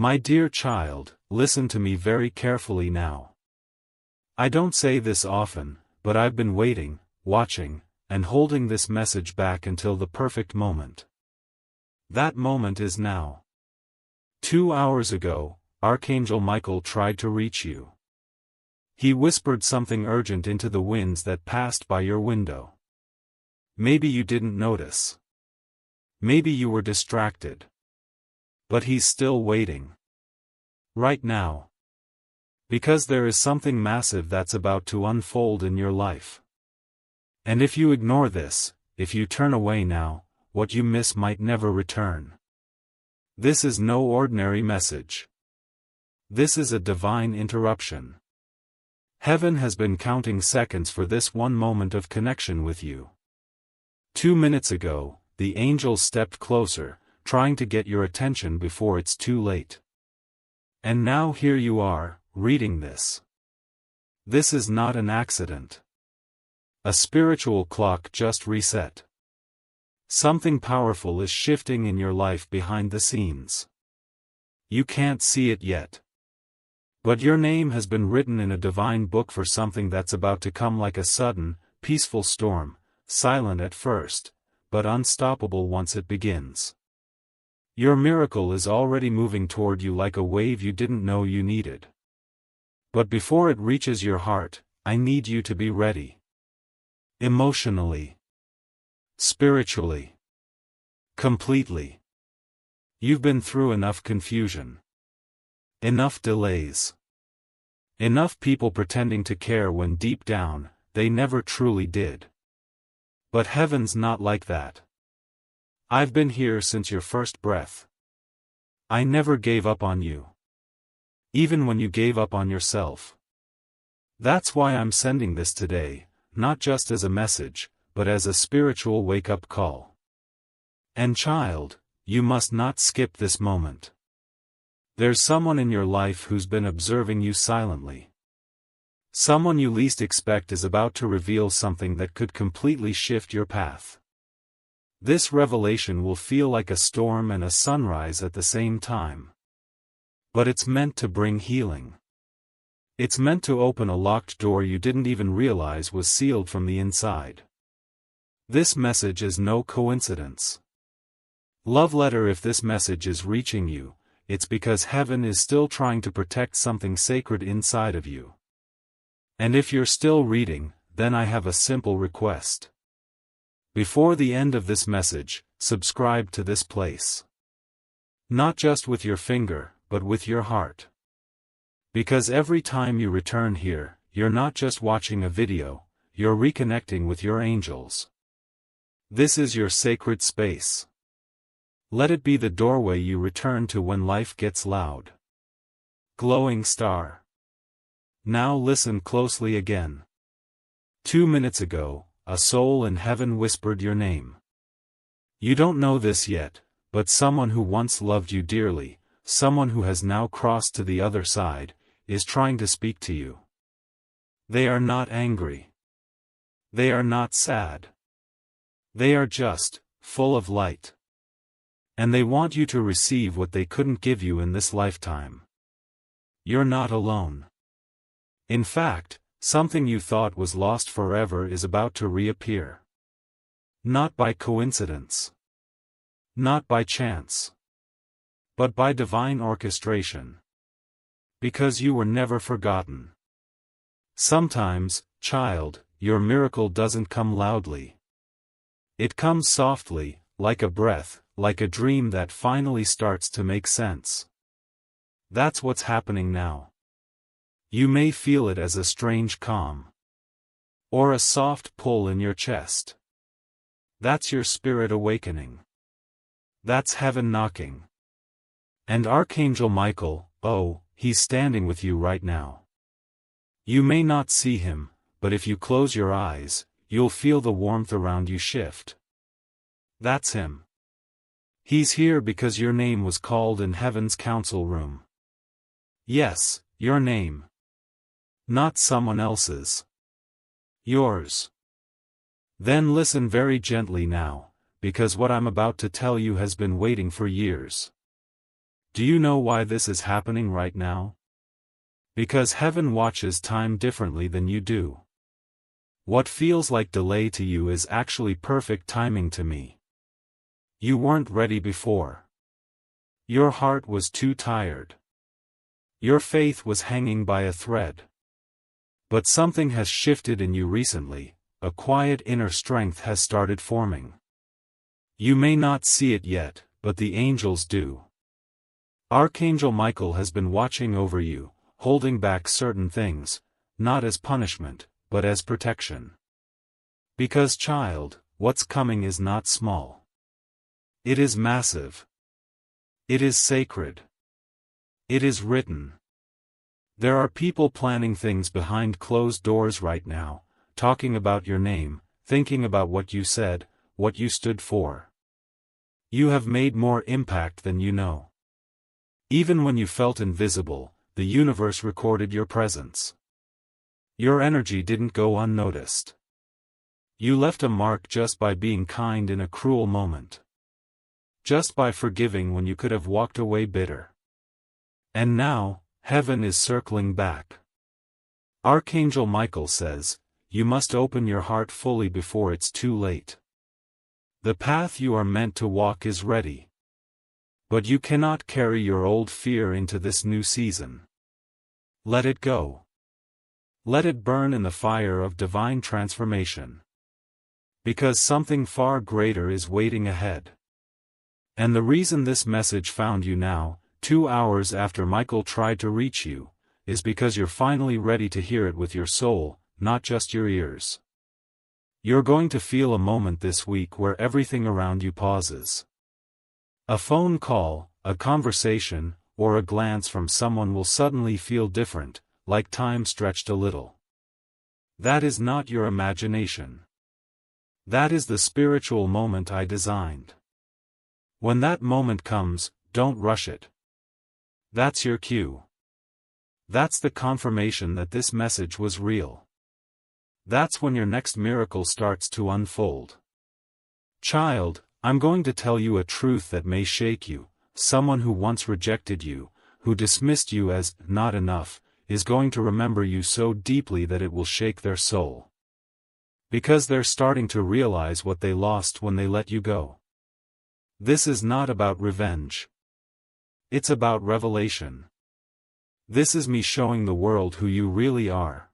My dear child, listen to me very carefully now. I don't say this often, but I've been waiting, watching, and holding this message back until the perfect moment. That moment is now. 2 hours ago, Archangel Michael tried to reach you. He whispered something urgent into the winds that passed by your window. Maybe you didn't notice. Maybe you were distracted. But he's still waiting. Right now. Because there is something massive that's about to unfold in your life. And if you ignore this, if you turn away now, what you miss might never return. This is no ordinary message. This is a divine interruption. Heaven has been counting seconds for this one moment of connection with you. 2 minutes ago, the angels stepped closer, trying to get your attention before it's too late. And now here you are, reading this. This is not an accident. A spiritual clock just reset. Something powerful is shifting in your life behind the scenes. You can't see it yet. But your name has been written in a divine book for something that's about to come like a sudden, peaceful storm, silent at first, but unstoppable once it begins. Your miracle is already moving toward you like a wave you didn't know you needed. But before it reaches your heart, I need you to be ready. Emotionally. Spiritually. Completely. You've been through enough confusion. Enough delays. Enough people pretending to care when deep down, they never truly did. But heaven's not like that. I've been here since your first breath. I never gave up on you. Even when you gave up on yourself. That's why I'm sending this today, not just as a message, but as a spiritual wake-up call. And child, you must not skip this moment. There's someone in your life who's been observing you silently. Someone you least expect is about to reveal something that could completely shift your path. This revelation will feel like a storm and a sunrise at the same time. But it's meant to bring healing. It's meant to open a locked door you didn't even realize was sealed from the inside. This message is no coincidence. Love letter, if this message is reaching you, it's because heaven is still trying to protect something sacred inside of you. And if you're still reading, then I have a simple request. Before the end of this message, subscribe to this place. Not just with your finger, but with your heart. Because every time you return here, you're not just watching a video, you're reconnecting with your angels. This is your sacred space. Let it be the doorway you return to when life gets loud. Glowing star. Now listen closely again. 2 minutes ago, a soul in heaven whispered your name. You don't know this yet, but someone who once loved you dearly, someone who has now crossed to the other side, is trying to speak to you. They are not angry. They are not sad. They are just full of light. And they want you to receive what they couldn't give you in this lifetime. You're not alone. In fact, something you thought was lost forever is about to reappear. Not by coincidence. Not by chance. But by divine orchestration. Because you were never forgotten. Sometimes, child, your miracle doesn't come loudly. It comes softly, like a breath, like a dream that finally starts to make sense. That's what's happening now. You may feel it as a strange calm. Or a soft pull in your chest. That's your spirit awakening. That's heaven knocking. And Archangel Michael, oh, he's standing with you right now. You may not see him, but if you close your eyes, you'll feel the warmth around you shift. That's him. He's here because your name was called in heaven's council room. Yes, your name. Not someone else's. Yours. Then listen very gently now, because what I'm about to tell you has been waiting for years. Do you know why this is happening right now? Because heaven watches time differently than you do. What feels like delay to you is actually perfect timing to me. You weren't ready before. Your heart was too tired. Your faith was hanging by a thread. But something has shifted in you recently, a quiet inner strength has started forming. You may not see it yet, but the angels do. Archangel Michael has been watching over you, holding back certain things, not as punishment, but as protection. Because, child, what's coming is not small. It is massive. It is sacred. It is written. There are people planning things behind closed doors right now, talking about your name, thinking about what you said, what you stood for. You have made more impact than you know. Even when you felt invisible, the universe recorded your presence. Your energy didn't go unnoticed. You left a mark just by being kind in a cruel moment. Just by forgiving when you could have walked away bitter. And now, heaven is circling back. Archangel Michael says, you must open your heart fully before it's too late. The path you are meant to walk is ready. But you cannot carry your old fear into this new season. Let it go. Let it burn in the fire of divine transformation. Because something far greater is waiting ahead. And the reason this message found you now, 2 hours after Michael tried to reach you, is because you're finally ready to hear it with your soul, not just your ears. You're going to feel a moment this week where everything around you pauses. A phone call, a conversation, or a glance from someone will suddenly feel different, like time stretched a little. That is not your imagination. That is the spiritual moment I designed. When that moment comes, don't rush it. That's your cue. That's the confirmation that this message was real. That's when your next miracle starts to unfold. Child, I'm going to tell you a truth that may shake you. Someone who once rejected you, who dismissed you as not enough, is going to remember you so deeply that it will shake their soul. Because they're starting to realize what they lost when they let you go. This is not about revenge. It's about revelation. This is me showing the world who you really are.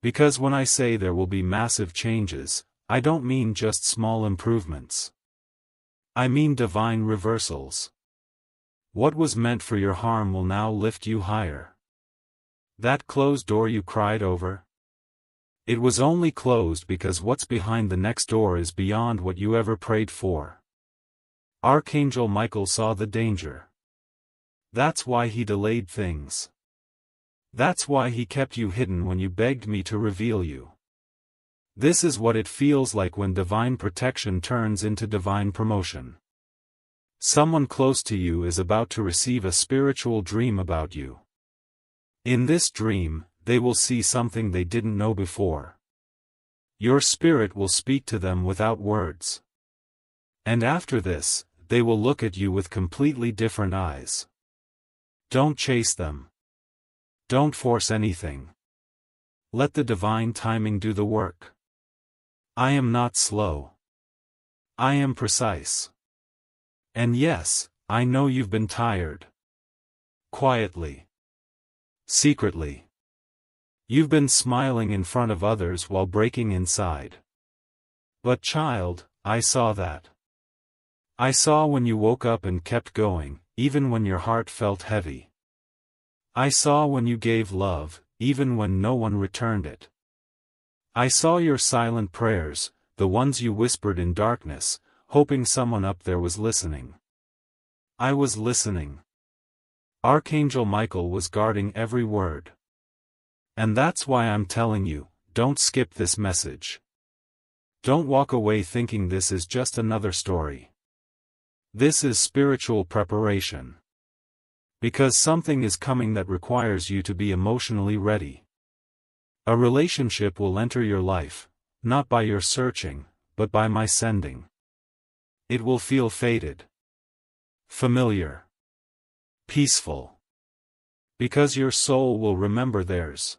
Because when I say there will be massive changes, I don't mean just small improvements. I mean divine reversals. What was meant for your harm will now lift you higher. That closed door you cried over? It was only closed because what's behind the next door is beyond what you ever prayed for. Archangel Michael saw the danger. That's why he delayed things. That's why he kept you hidden when you begged me to reveal you. This is what it feels like when divine protection turns into divine promotion. Someone close to you is about to receive a spiritual dream about you. In this dream, they will see something they didn't know before. Your spirit will speak to them without words. And after this, they will look at you with completely different eyes. Don't chase them. Don't force anything. Let the divine timing do the work. I am not slow. I am precise. And yes, I know you've been tired. Quietly. Secretly. You've been smiling in front of others while breaking inside. But child, I saw that. I saw when you woke up and kept going, even when your heart felt heavy. I saw when you gave love, even when no one returned it. I saw your silent prayers, the ones you whispered in darkness, hoping someone up there was listening. I was listening. Archangel Michael was guarding every word. And that's why I'm telling you, don't skip this message. Don't walk away thinking this is just another story. This is spiritual preparation. Because something is coming that requires you to be emotionally ready. A relationship will enter your life, not by your searching, but by my sending. It will feel fated. Familiar. peaceful. Because your soul will remember theirs.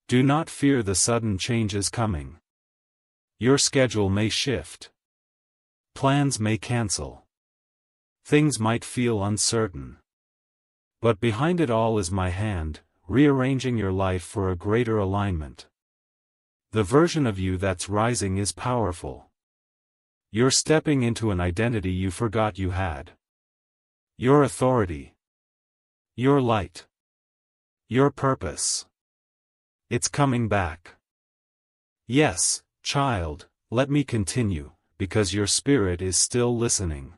Do not fear the sudden changes coming. Your schedule may shift. Plans may cancel. Things might feel uncertain. But behind it all is my hand, rearranging your life for a greater alignment. The version of you that's rising is powerful. You're stepping into an identity you forgot you had. Your authority. Your light. Your purpose. It's coming back. Yes, child, let me continue, because your spirit is still listening.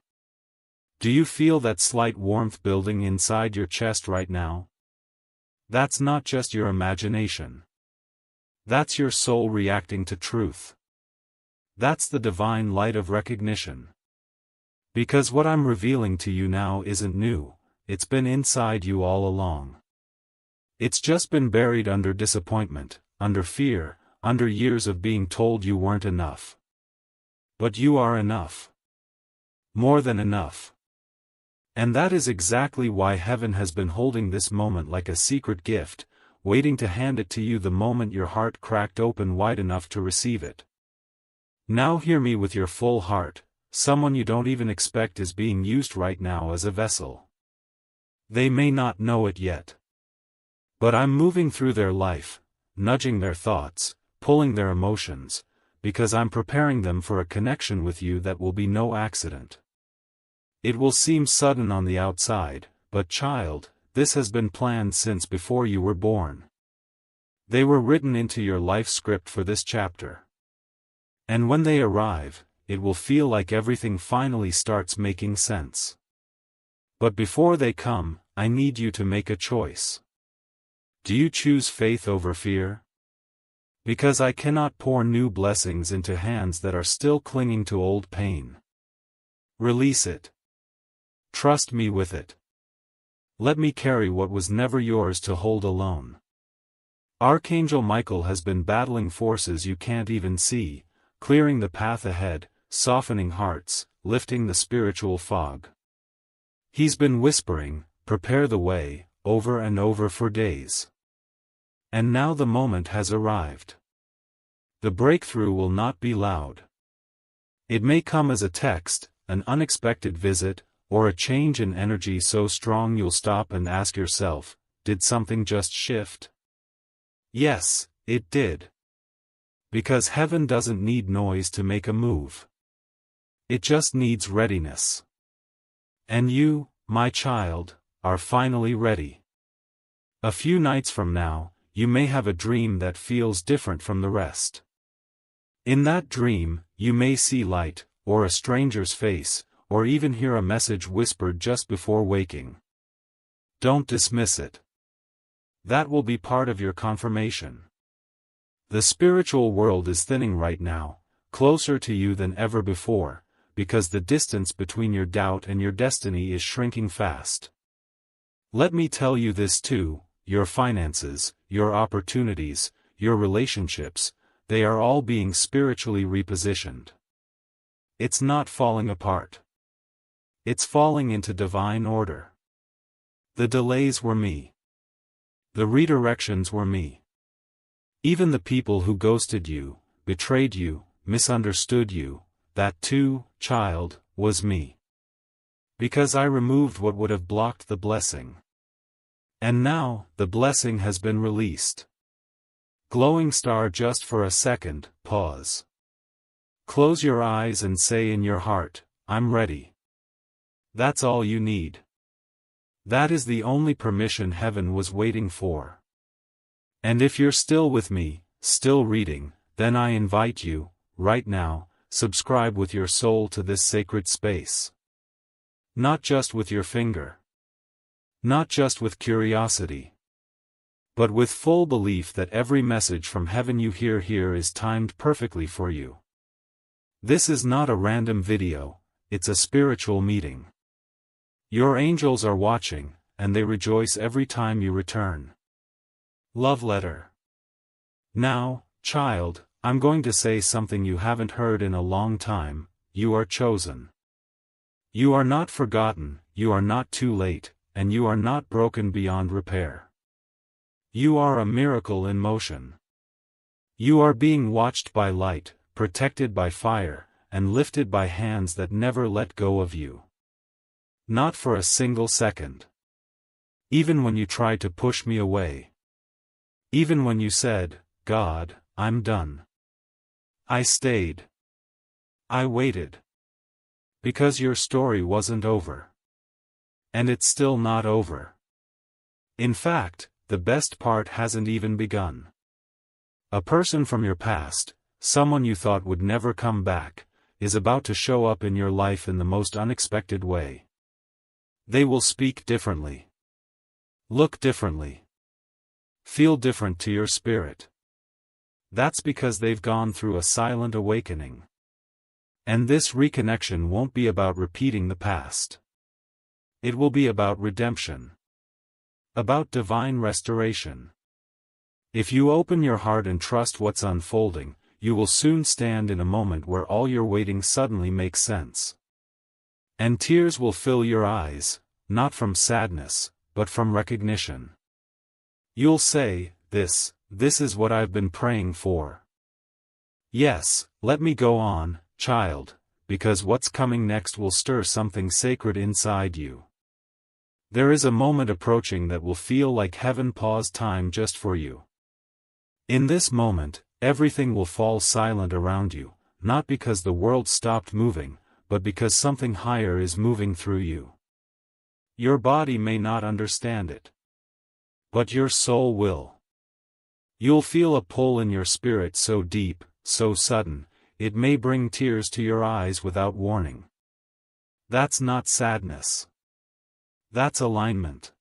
Do you feel that slight warmth building inside your chest right now? That's not just your imagination. That's your soul reacting to truth. That's the divine light of recognition. Because what I'm revealing to you now isn't new, it's been inside you all along. It's just been buried under disappointment, under fear, under years of being told you weren't enough. But you are enough. More than enough. And that is exactly why heaven has been holding this moment like a secret gift, waiting to hand it to you the moment your heart cracked open wide enough to receive it. Now hear me with your full heart. Someone you don't even expect is being used right now as a vessel. They may not know it yet. But I'm moving through their life, nudging their thoughts, pulling their emotions, because I'm preparing them for a connection with you that will be no accident. It will seem sudden on the outside, but child, this has been planned since before you were born. They were written into your life script for this chapter. And when they arrive, it will feel like everything finally starts making sense. But before they come, I need you to make a choice. Do you choose faith over fear? Because I cannot pour new blessings into hands that are still clinging to old pain. Release it. Trust me with it. Let me carry what was never yours to hold alone. Archangel Michael has been battling forces you can't even see, clearing the path ahead, softening hearts, lifting the spiritual fog. He's been whispering, "Prepare the way," over and over for days. And now the moment has arrived. The breakthrough will not be loud. It may come as a text, an unexpected visit, or a change in energy so strong you'll stop and ask yourself, did something just shift? Yes, it did. Because heaven doesn't need noise to make a move. It just needs readiness. And you, my child, are finally ready. A few nights from now, you may have a dream that feels different from the rest. In that dream, you may see light, or a stranger's face, or even hear a message whispered just before waking. Don't dismiss it. That will be part of your confirmation. The spiritual world is thinning right now, closer to you than ever before, because the distance between your doubt and your destiny is shrinking fast. Let me tell you this too, your finances, your opportunities, your relationships, they are all being spiritually repositioned. It's not falling apart. It's falling into divine order. The delays were me. The redirections were me. Even the people who ghosted you, betrayed you, misunderstood you, that too, child, was me. Because I removed what would have blocked the blessing. And now, the blessing has been released. Glowing star, just for a second, pause. Close your eyes and say in your heart, I'm ready. That's all you need. That is the only permission heaven was waiting for. And if you're still with me, still reading, then I invite you, right now, subscribe with your soul to this sacred space. Not just with your finger. Not just with curiosity. But with full belief that every message from heaven you hear here is timed perfectly for you. This is not a random video, it's a spiritual meeting. Your angels are watching, and they rejoice every time you return. Love letter. Now, child, I'm going to say something you haven't heard in a long time. You are chosen. You are not forgotten, you are not too late, and you are not broken beyond repair. You are a miracle in motion. You are being watched by light, protected by fire, and lifted by hands that never let go of you. Not for a single second. Even when you tried to push me away. Even when you said, "God, I'm done." I stayed. I waited. Because your story wasn't over. And it's still not over. In fact, the best part hasn't even begun. A person from your past, someone you thought would never come back, is about to show up in your life in the most unexpected way. They will speak differently. Look differently. Feel different to your spirit. That's because they've gone through a silent awakening. And this reconnection won't be about repeating the past. It will be about redemption. About divine restoration. If you open your heart and trust what's unfolding, you will soon stand in a moment where all your waiting suddenly makes sense. And tears will fill your eyes, not from sadness, but from recognition. You'll say, this is what I've been praying for. Yes, let me go on, child, because what's coming next will stir something sacred inside you. There is a moment approaching that will feel like heaven paused time just for you. In this moment, everything will fall silent around you, not because the world stopped moving, but because something higher is moving through you. Your body may not understand it. But your soul will. You'll feel a pull in your spirit so deep, so sudden, it may bring tears to your eyes without warning. That's not sadness. That's alignment.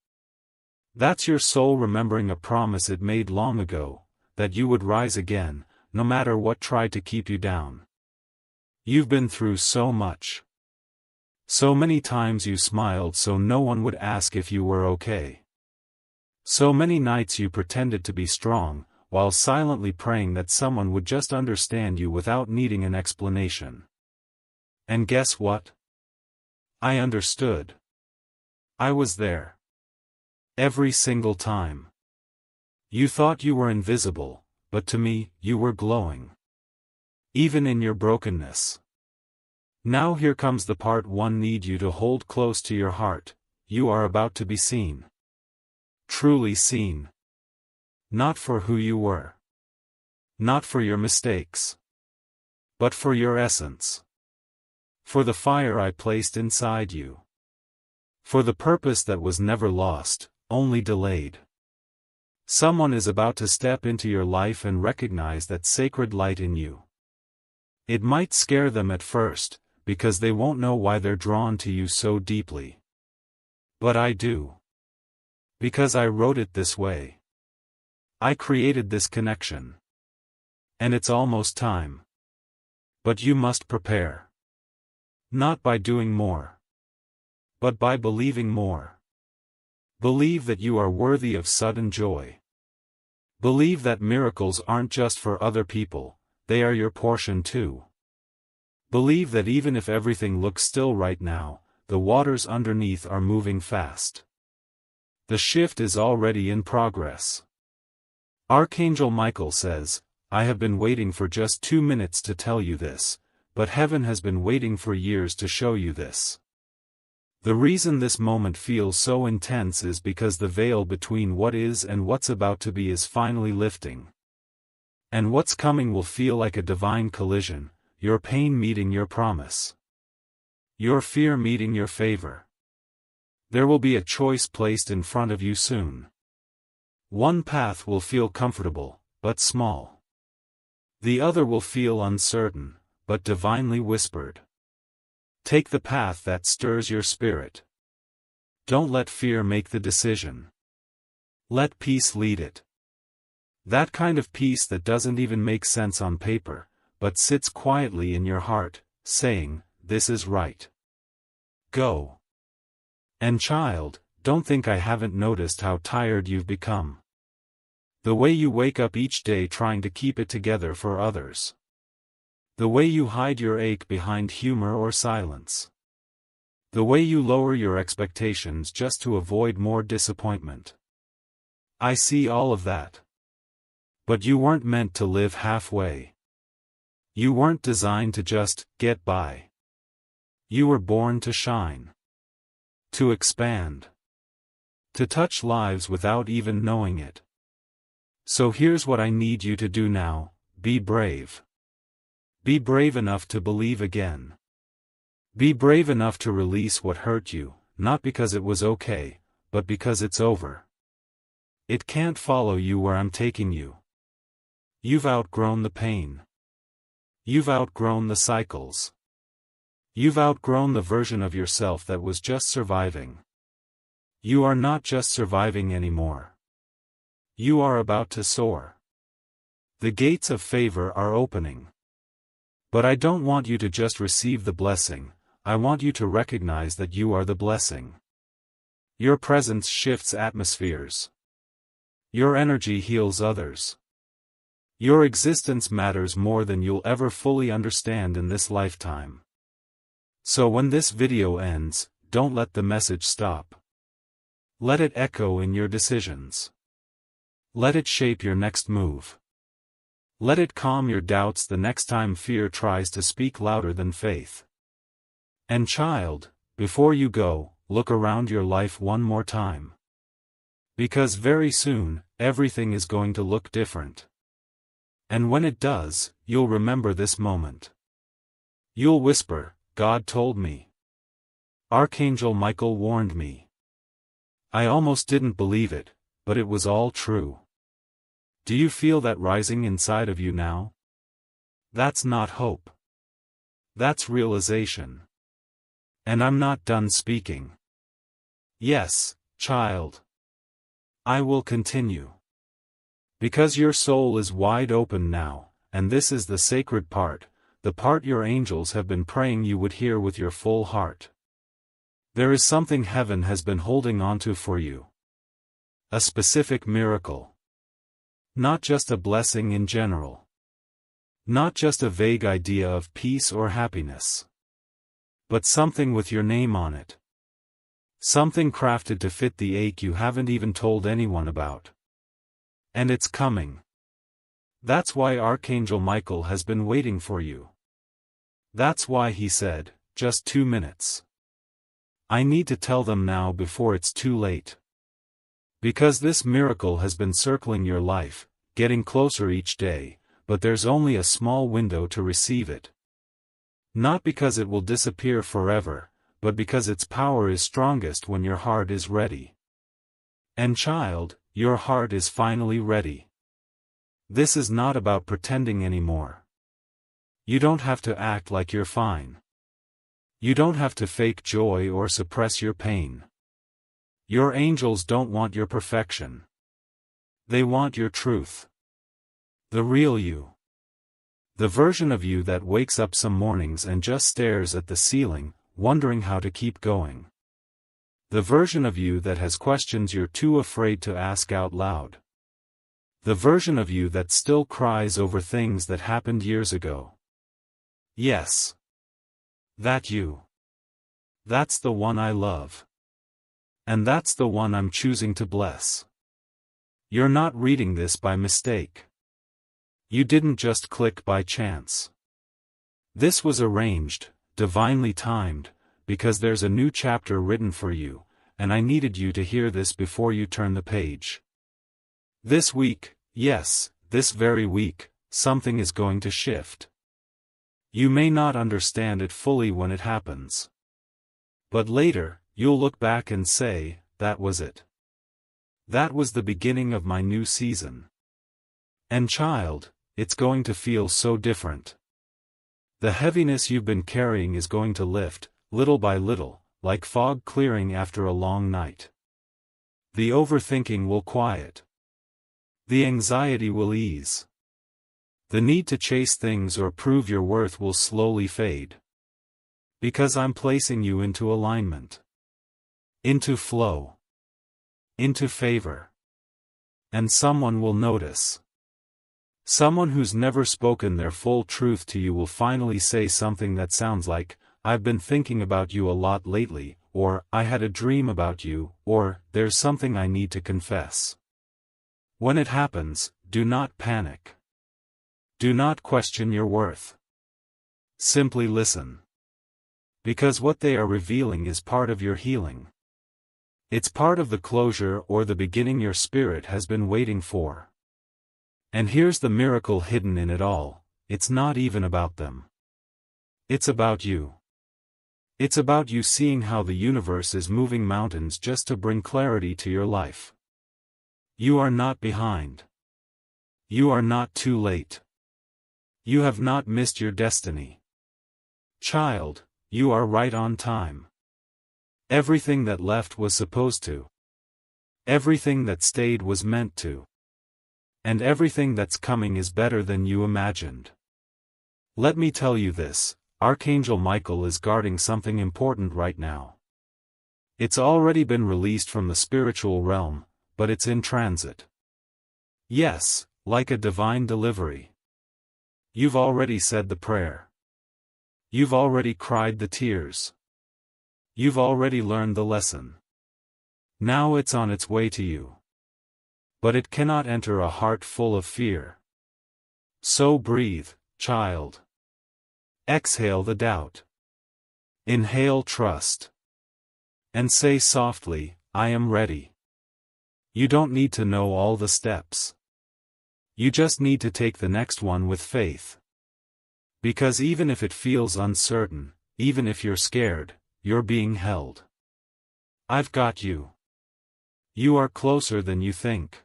That's your soul remembering a promise it made long ago, that you would rise again, no matter what tried to keep you down. You've been through so much. So many times you smiled so no one would ask if you were okay. So many nights you pretended to be strong, while silently praying that someone would just understand you without needing an explanation. And guess what? I understood. I was there. Every single time. You thought you were invisible, but to me, you were glowing. Even in your brokenness. Now here comes the part one need you to hold close to your heart. You are about to be seen. Truly seen. Not for who you were. Not for your mistakes. But for your essence. For the fire I placed inside you. For the purpose that was never lost, only delayed. Someone is about to step into your life and recognize that sacred light in you. It might scare them at first, because they won't know why they're drawn to you so deeply. But I do. Because I wrote it this way. I created this connection. And it's almost time. But you must prepare. Not by doing more. But by believing more. Believe that you are worthy of sudden joy. Believe that miracles aren't just for other people, they are your portion too. Believe that even if everything looks still right now, the waters underneath are moving fast. The shift is already in progress. Archangel Michael says, I have been waiting for just 2 minutes to tell you this, but heaven has been waiting for years to show you this. The reason this moment feels so intense is because the veil between what is and what's about to be is finally lifting. And what's coming will feel like a divine collision, your pain meeting your promise. Your fear meeting your favor. There will be a choice placed in front of you soon. One path will feel comfortable, but small. The other will feel uncertain, but divinely whispered. Take the path that stirs your spirit. Don't let fear make the decision. Let peace lead it. That kind of peace that doesn't even make sense on paper, but sits quietly in your heart, saying, this is right. Go. And child, don't think I haven't noticed how tired you've become. The way you wake up each day trying to keep it together for others. The way you hide your ache behind humor or silence. The way you lower your expectations just to avoid more disappointment. I see all of that. But you weren't meant to live halfway. You weren't designed to just get by. You were born to shine. To expand. To touch lives without even knowing it. So here's what I need you to do now: be brave. Be brave enough to believe again. Be brave enough to release what hurt you, not because it was okay, but because it's over. It can't follow you where I'm taking you. You've outgrown the pain. You've outgrown the cycles. You've outgrown the version of yourself that was just surviving. You are not just surviving anymore. You are about to soar. The gates of favor are opening. But I don't want you to just receive the blessing, I want you to recognize that you are the blessing. Your presence shifts atmospheres. Your energy heals others. Your existence matters more than you'll ever fully understand in this lifetime. So when this video ends, don't let the message stop. Let it echo in your decisions. Let it shape your next move. Let it calm your doubts the next time fear tries to speak louder than faith. And child, before you go, look around your life one more time. Because very soon, everything is going to look different. And when it does, you'll remember this moment. You'll whisper, "God told me. Archangel Michael warned me." I almost didn't believe it, but it was all true. Do you feel that rising inside of you now? That's not hope. That's realization. And I'm not done speaking. Yes, child. I will continue. Because your soul is wide open now, and this is the sacred part, the part your angels have been praying you would hear with your full heart. There is something heaven has been holding onto for you. A specific miracle. Not just a blessing in general. Not just a vague idea of peace or happiness. But something with your name on it. Something crafted to fit the ache you haven't even told anyone about. And it's coming. That's why Archangel Michael has been waiting for you. That's why he said, "Just 2 minutes. I need to tell them now before it's too late." Because this miracle has been circling your life, getting closer each day, but there's only a small window to receive it. Not because it will disappear forever, but because its power is strongest when your heart is ready. And child, your heart is finally ready. This is not about pretending anymore. You don't have to act like you're fine. You don't have to fake joy or suppress your pain. Your angels don't want your perfection. They want your truth. The real you. The version of you that wakes up some mornings and just stares at the ceiling, wondering how to keep going. The version of you that has questions you're too afraid to ask out loud. The version of you that still cries over things that happened years ago. Yes. That you. That's the one I love. And that's the one I'm choosing to bless. You're not reading this by mistake. You didn't just click by chance. This was arranged, divinely timed, because there's a new chapter written for you, and I needed you to hear this before you turn the page. This week, yes, this very week, something is going to shift. You may not understand it fully when it happens. But later, you'll look back and say, "That was it. That was the beginning of my new season." And child, it's going to feel so different. The heaviness you've been carrying is going to lift, little by little, like fog clearing after a long night. The overthinking will quiet. The anxiety will ease. The need to chase things or prove your worth will slowly fade. Because I'm placing you into alignment. Into flow. Into favor. And someone will notice. Someone who's never spoken their full truth to you will finally say something that sounds like, I've been thinking about you a lot lately, or I had a dream about you, or there's something I need to confess. When it happens, do not panic. Do not question your worth. Simply listen. Because what they are revealing is part of your healing. It's part of the closure or the beginning your spirit has been waiting for. And here's the miracle hidden in it all: it's not even about them. It's about you. It's about you seeing how the universe is moving mountains just to bring clarity to your life. You are not behind. You are not too late. You have not missed your destiny. Child, you are right on time. Everything that left was supposed to. Everything that stayed was meant to. And everything that's coming is better than you imagined. Let me tell you this: Archangel Michael is guarding something important right now. It's already been released from the spiritual realm, but it's in transit. Yes, like a divine delivery. You've already said the prayer. You've already cried the tears. You've already learned the lesson. Now it's on its way to you. But it cannot enter a heart full of fear. So breathe, child. Exhale the doubt. Inhale trust. And say softly, I am ready. You don't need to know all the steps. You just need to take the next one with faith. Because even if it feels uncertain, even if you're scared, you're being held. I've got you. You are closer than you think.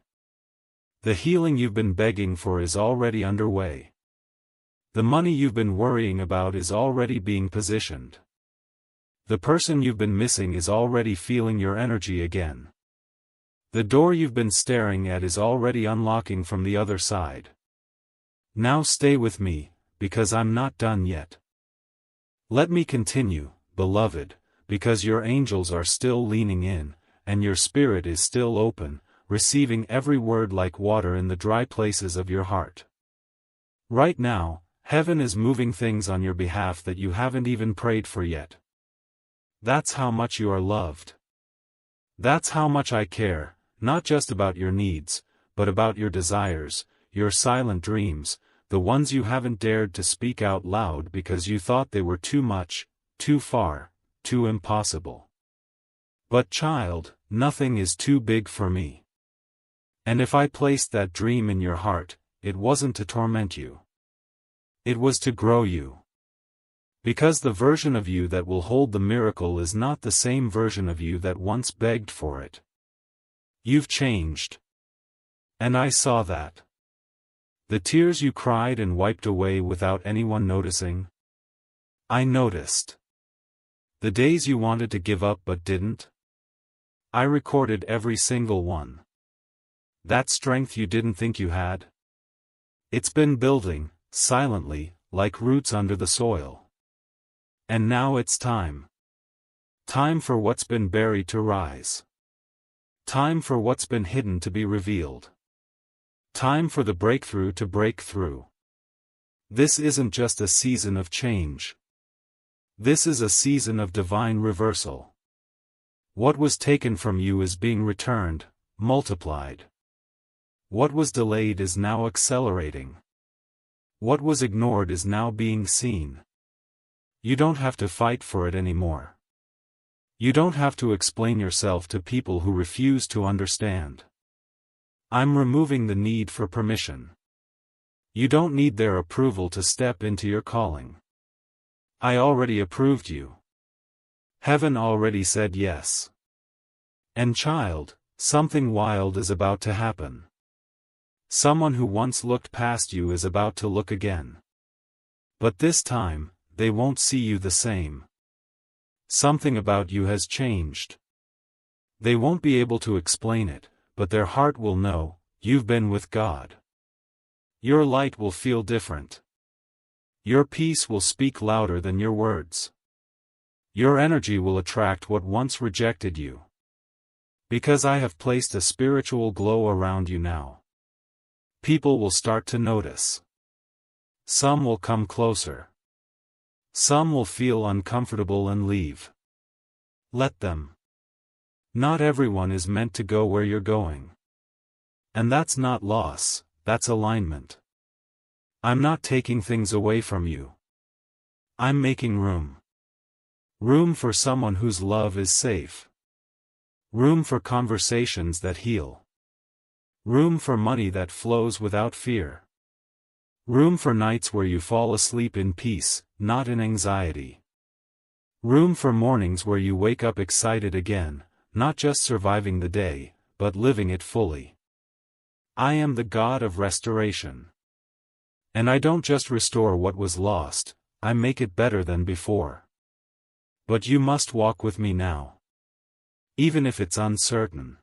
The healing you've been begging for is already underway. The money you've been worrying about is already being positioned. The person you've been missing is already feeling your energy again. The door you've been staring at is already unlocking from the other side. Now stay with me, because I'm not done yet. Let me continue, beloved, because your angels are still leaning in, and your spirit is still open, receiving every word like water in the dry places of your heart. Right now, heaven is moving things on your behalf that you haven't even prayed for yet. That's how much you are loved. That's how much I care, not just about your needs, but about your desires, your silent dreams, the ones you haven't dared to speak out loud because you thought they were too much, too far, too impossible. But child, nothing is too big for me. And if I placed that dream in your heart, it wasn't to torment you. It was to grow you. Because the version of you that will hold the miracle is not the same version of you that once begged for it. You've changed. And I saw that. The tears you cried and wiped away without anyone noticing. I noticed. The days you wanted to give up but didn't. I recorded every single one. That strength you didn't think you had. It's been building, silently, like roots under the soil. And now it's time. Time for what's been buried to rise. Time for what's been hidden to be revealed. Time for the breakthrough to break through. This isn't just a season of change. This is a season of divine reversal. What was taken from you is being returned, multiplied. What was delayed is now accelerating. What was ignored is now being seen. You don't have to fight for it anymore. You don't have to explain yourself to people who refuse to understand. I'm removing the need for permission. You don't need their approval to step into your calling. I already approved you. Heaven already said yes. And child, something wild is about to happen. Someone who once looked past you is about to look again. But this time, they won't see you the same. Something about you has changed. They won't be able to explain it, but their heart will know, you've been with God. Your light will feel different. Your peace will speak louder than your words. Your energy will attract what once rejected you. Because I have placed a spiritual glow around you now. People will start to notice. Some will come closer. Some will feel uncomfortable and leave. Let them. Not everyone is meant to go where you're going. And that's not loss, that's alignment. I'm not taking things away from you. I'm making room. Room for someone whose love is safe. Room for conversations that heal. Room for money that flows without fear. Room for nights where you fall asleep in peace, not in anxiety. Room for mornings where you wake up excited again, not just surviving the day, but living it fully. I am the God of restoration. And I don't just restore what was lost, I make it better than before. But you must walk with me now. Even if it's uncertain.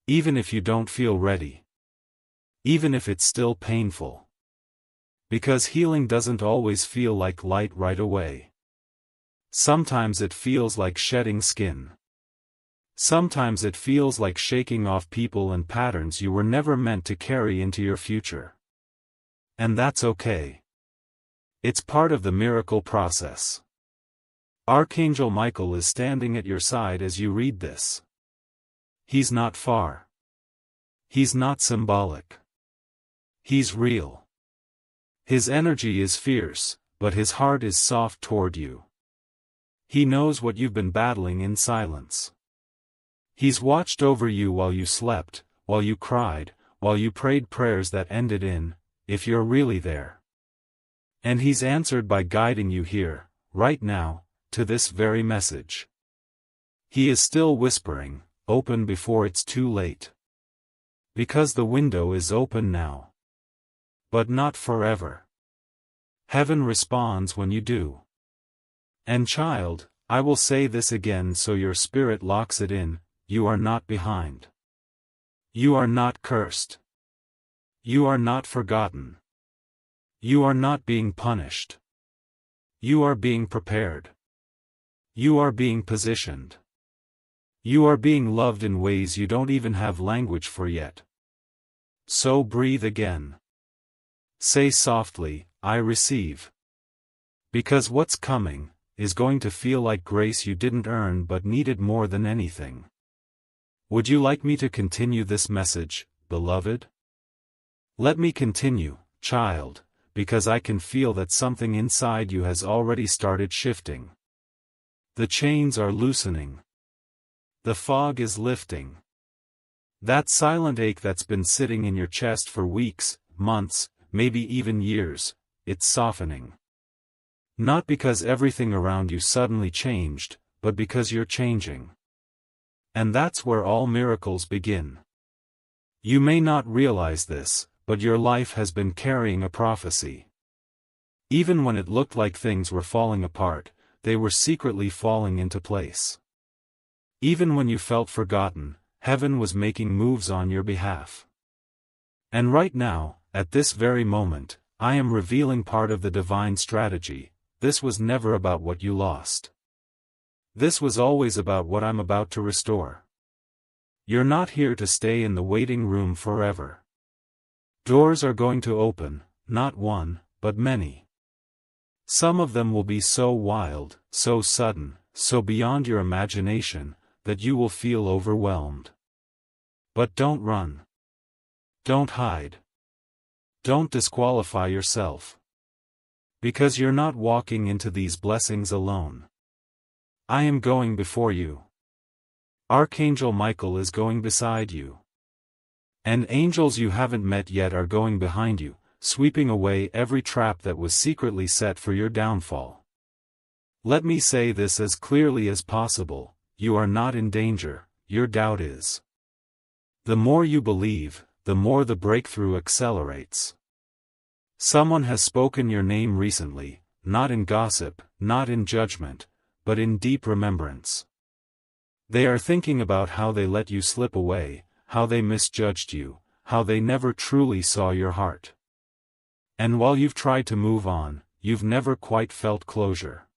Even if you don't feel ready. Even if it's still painful. Because healing doesn't always feel like light right away. Sometimes it feels like shedding skin. Sometimes it feels like shaking off people and patterns you were never meant to carry into your future. And that's okay. It's part of the miracle process. Archangel Michael is standing at your side as you read this. He's not far. He's not symbolic. He's real. His energy is fierce, but his heart is soft toward you. He knows what you've been battling in silence. He's watched over you while you slept, while you cried, while you prayed prayers that ended in, if you're really there. And he's answered by guiding you here, right now, to this very message. He is still whispering, open before it's too late. Because the window is open now. But not forever. Heaven responds when you do. And child, I will say this again so your spirit locks it in, you are not behind. You are not cursed. You are not forgotten. You are not being punished. You are being prepared. You are being positioned. You are being loved in ways you don't even have language for yet. So breathe again. Say softly, I receive. Because what's coming is going to feel like grace you didn't earn but needed more than anything. Would you like me to continue this message, beloved? Let me continue, child, because I can feel that something inside you has already started shifting. The chains are loosening. The fog is lifting. That silent ache that's been sitting in your chest for weeks, months, maybe even years, it's softening. Not because everything around you suddenly changed, but because you're changing. And that's where all miracles begin. You may not realize this, but your life has been carrying a prophecy. Even when it looked like things were falling apart, they were secretly falling into place. Even when you felt forgotten, heaven was making moves on your behalf. And right now, at this very moment, I am revealing part of the divine strategy. This was never about what you lost. This was always about what I'm about to restore. You're not here to stay in the waiting room forever. Doors are going to open, not one, but many. Some of them will be so wild, so sudden, so beyond your imagination, that you will feel overwhelmed. But don't run. Don't hide. Don't disqualify yourself. Because you're not walking into these blessings alone. I am going before you. Archangel Michael is going beside you. And angels you haven't met yet are going behind you, sweeping away every trap that was secretly set for your downfall. Let me say this as clearly as possible, you are not in danger, your doubt is. The more you believe, the more the breakthrough accelerates. Someone has spoken your name recently, not in gossip, not in judgment, but in deep remembrance. They are thinking about how they let you slip away, how they misjudged you, how they never truly saw your heart. And while you've tried to move on, you've never quite felt closure.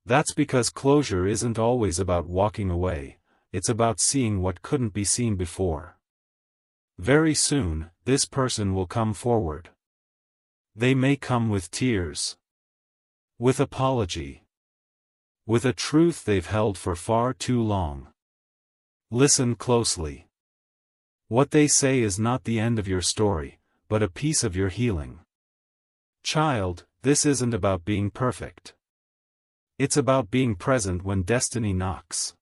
That's because closure isn't always about walking away, it's about seeing what couldn't be seen before. Very soon, this person will come forward. They may come with tears. With apology. With a truth they've held for far too long. Listen closely. What they say is not the end of your story, but a piece of your healing. Child, this isn't about being perfect. It's about being present when destiny knocks.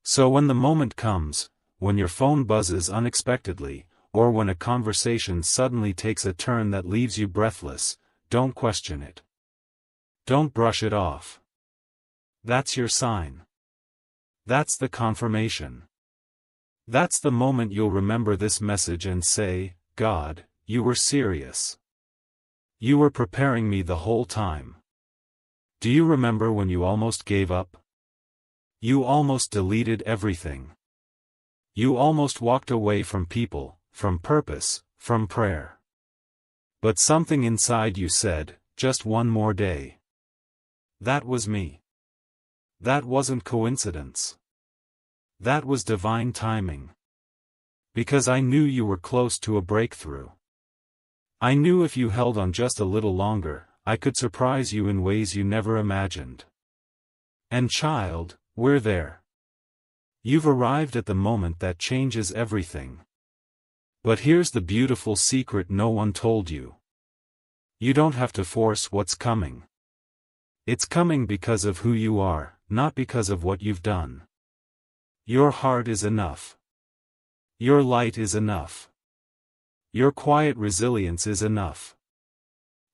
So when the moment comes, when your phone buzzes unexpectedly, or when a conversation suddenly takes a turn that leaves you breathless, don't question it. Don't brush it off. That's your sign. That's the confirmation. That's the moment you'll remember this message and say, God, you were serious. You were preparing me the whole time. Do you remember when you almost gave up? You almost deleted everything. You almost walked away from people, from purpose, from prayer. But something inside you said, just one more day. That was me. That wasn't coincidence. That was divine timing. Because I knew you were close to a breakthrough. I knew if you held on just a little longer, I could surprise you in ways you never imagined. And child, we're there. You've arrived at the moment that changes everything. But here's the beautiful secret no one told you. You don't have to force what's coming. It's coming because of who you are, not because of what you've done. Your heart is enough. Your light is enough. Your quiet resilience is enough.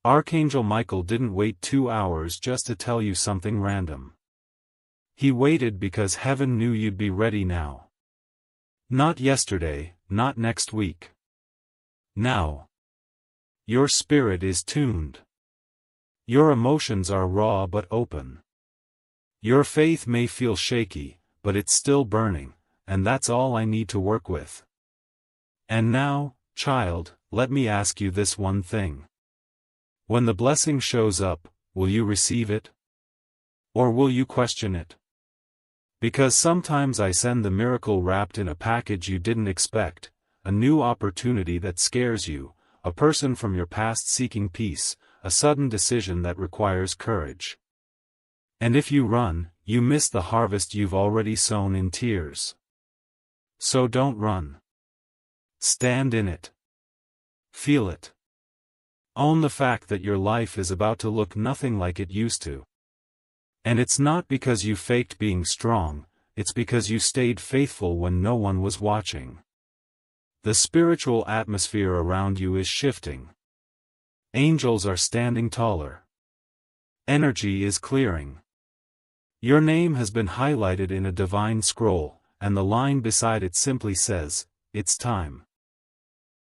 Archangel Michael didn't wait 2 hours just to tell you something random. He waited because heaven knew you'd be ready now. Not yesterday, not next week. Now. Your spirit is tuned. Your emotions are raw but open. Your faith may feel shaky, but it's still burning, and that's all I need to work with. And now, child, let me ask you this one thing. When the blessing shows up, will you receive it? Or will you question it? Because sometimes I send the miracle wrapped in a package you didn't expect, a new opportunity that scares you, a person from your past seeking peace, a sudden decision that requires courage. And if you run, you miss the harvest you've already sown in tears. So don't run. Stand in it. Feel it. Own the fact that your life is about to look nothing like it used to. And it's not because you faked being strong, it's because you stayed faithful when no one was watching. The spiritual atmosphere around you is shifting. Angels are standing taller. Energy is clearing. Your name has been highlighted in a divine scroll, and the line beside it simply says, "It's time."